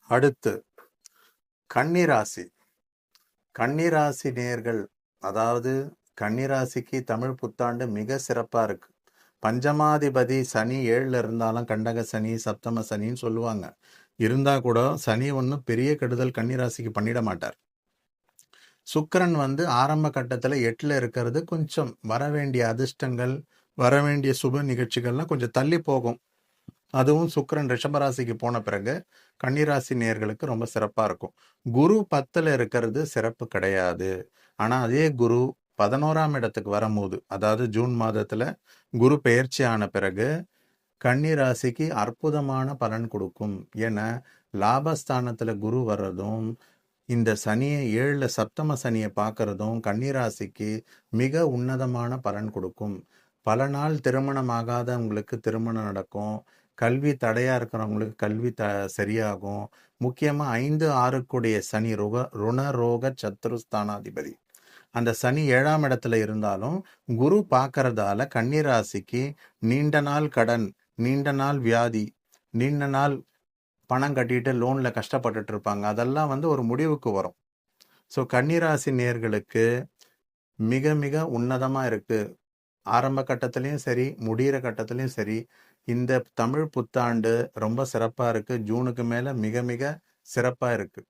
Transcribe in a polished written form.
அடுத்து கன்னிராசி. கன்னிராசி நேர்கள், அதாவது கன்னிராசிக்கு தமிழ் புத்தாண்டு மிக சிறப்பா இருக்கு. பஞ்சமாதிபதி சனி 7ல இருந்தாலும் கண்டக சனி, சப்தம சனின்னு சொல்லுவாங்க. இருந்தா கூட சனி ஒன்றும் பெரிய கெடுதல் கன்னிராசிக்கு பண்ணிட மாட்டார். சுக்கிரன் ஆரம்ப கட்டத்தில் 8ல இருக்கிறது கொஞ்சம் வரவேண்டிய அதிர்ஷ்டங்கள், வரவேண்டிய சுப நிகழ்ச்சிகள்லாம் கொஞ்சம் தள்ளி போகும். அதுவும் சுக்கிரன் ரிஷபராசிக்கு போன பிறகு கன்னிராசி நேயர்களுக்கு ரொம்ப சிறப்பாக இருக்கும். குரு 10ல் இருக்கிறது சிறப்பு கிடையாது. ஆனால் அதே குரு 11ஆம் இடத்துக்கு வரும்போது, அதாவது ஜூன் மாதத்தில் குரு பெயர்ச்சி ஆன பிறகு கன்னிராசிக்கு அற்புதமான பலன் கொடுக்கும். ஏன்னா லாபஸ்தானத்தில் குரு வர்றதும், இந்த சனியை 7ல் சப்தம சனியை பார்க்கறதும் கன்னிராசிக்கு மிக உன்னதமான பலன் கொடுக்கும். பல நாள் திருமணம் ஆகாதவங்களுக்கு திருமணம் நடக்கும். கல்வி தடையாக இருக்கிறவங்களுக்கு கல்வி சரியாகும். முக்கியமாக 5, 6 சனி ருணரோக சத்துருஸ்தானாதிபதி. அந்த சனி 7ஆம் இடத்துல இருந்தாலும் குரு பார்க்கறதால கன்னிராசிக்கு நீண்ட நாள் கடன், நீண்ட நாள் வியாதி, நீண்ட நாள் பணம் கட்டிட்டு லோனில் கஷ்டப்பட்டுட்டு இருப்பாங்க. அதெல்லாம் ஒரு முடிவுக்கு வரும். ஸோ கன்னிராசி நேர்களுக்கு மிக மிக உன்னதமாக இருக்கு. ஆரம்ப கட்டத்துலேயும் சரி, முடிகிற கட்டத்துலேயும் சரி, இந்த தமிழ் புத்தாண்டு ரொம்ப சிறப்பாக இருக்குது. ஜூனுக்கு மேலே மிக மிக சிறப்பாக இருக்குது.